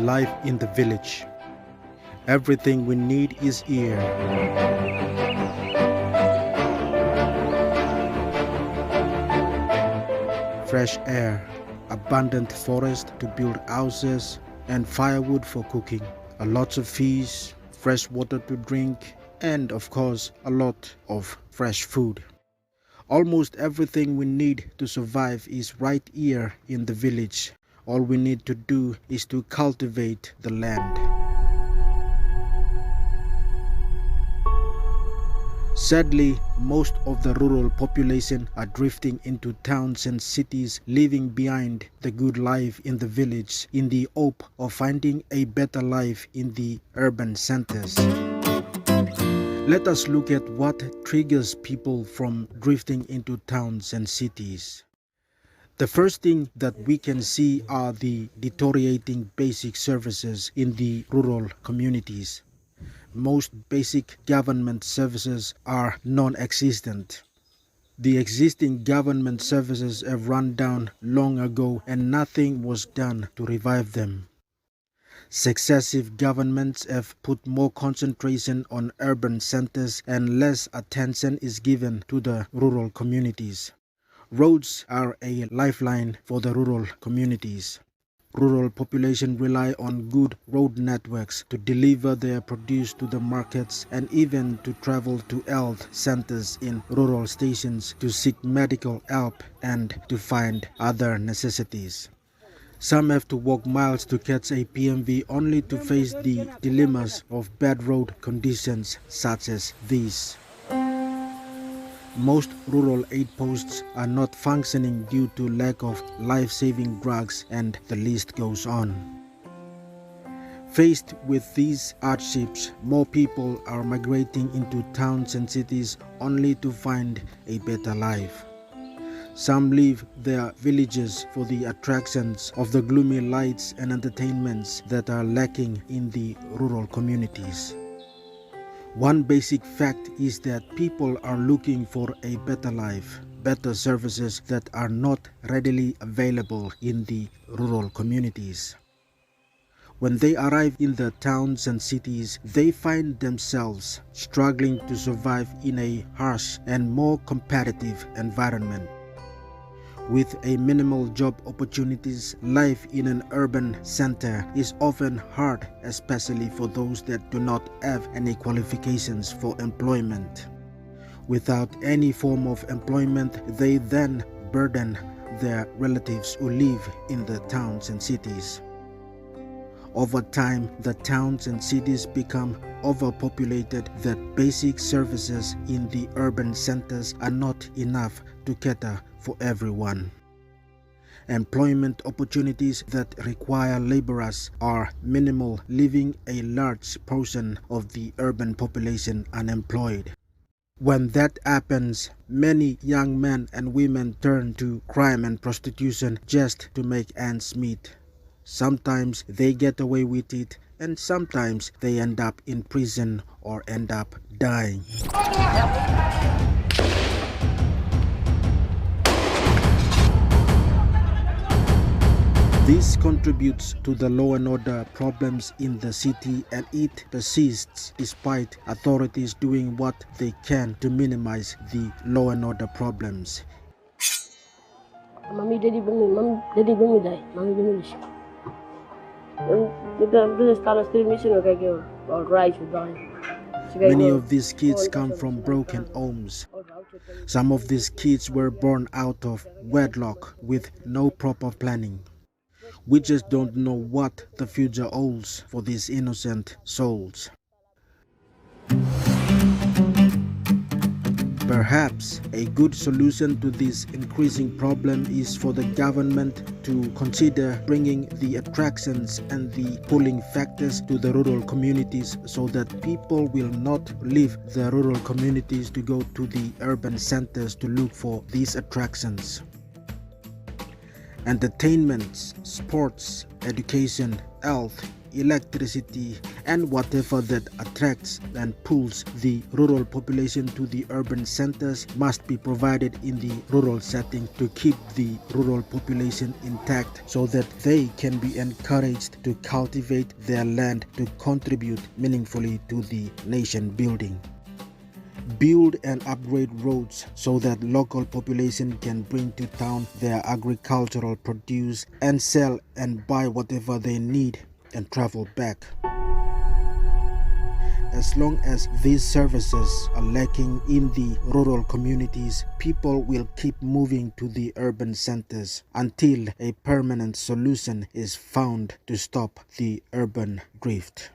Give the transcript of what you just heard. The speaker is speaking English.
life in the village. Everything we need is here. Fresh air, abundant forest to build houses, and firewood for cooking. A lot of fish, fresh water to drink, and of course, a lot of fresh food. Almost everything we need to survive is right here in the village. All we need to do is to cultivate the land. Sadly, most of the rural population are drifting into towns and cities, leaving behind the good life in the village in the hope of finding a better life in the urban centers. Let us look at what triggers people from drifting into towns and cities. The first thing that we can see are the deteriorating basic services in the rural communities. Most basic government services are non-existent. The existing government services have run down long ago and nothing was done to revive them. Successive governments have put more concentration on urban centers and less attention is given to the rural communities. Roads are a lifeline for the rural communities. Rural population rely on good road networks to deliver their produce to the markets and even to travel to health centers in rural stations to seek medical help and to find other necessities. Some have to walk miles to catch a PMV only to face the dilemmas of bad road conditions such as these. Most rural aid posts are not functioning due to lack of life-saving drugs, and the list goes on. Faced with these hardships, more people are migrating into towns and cities only to find a better life. Some leave their villages for the attractions of the gloomy lights and entertainments that are lacking in the rural communities. One basic fact is that people are looking for a better life, better services that are not readily available in the rural communities. When they arrive in the towns and cities, they find themselves struggling to survive in a harsh and more competitive environment. With a minimal job opportunities, life in an urban center is often hard, especially for those that do not have any qualifications for employment. Without any form of employment, they then burden their relatives who live in the towns and cities. Over time, the towns and cities become overpopulated that basic services in the urban centers are not enough to cater for everyone. Employment opportunities that require laborers are minimal, leaving a large portion of the urban population unemployed. When that happens, many young men and women turn to crime and prostitution just to make ends meet. Sometimes they get away with it, and sometimes they end up in prison or end up dying. This contributes to the law and order problems in the city, and it persists despite authorities doing what they can to minimize the law and order problems. Mami daddy bring me die. Mami bring me shit. Many of these kids come from broken homes. Some of these kids were born out of wedlock with no proper planning. We just don't know what the future holds for these innocent souls. Perhaps a good solution to this increasing problem is for the government to consider bringing the attractions and the pulling factors to the rural communities so that people will not leave the rural communities to go to the urban centers to look for these attractions. Entertainment, sports, education, health, electricity, and whatever that attracts and pulls the rural population to the urban centers must be provided in the rural setting to keep the rural population intact so that they can be encouraged to cultivate their land to contribute meaningfully to the nation building. Build and upgrade roads so that local population can bring to town their agricultural produce and sell and buy whatever they need and travel back. As long as these services are lacking in the rural communities, people will keep moving to the urban centers until a permanent solution is found to stop the urban drift.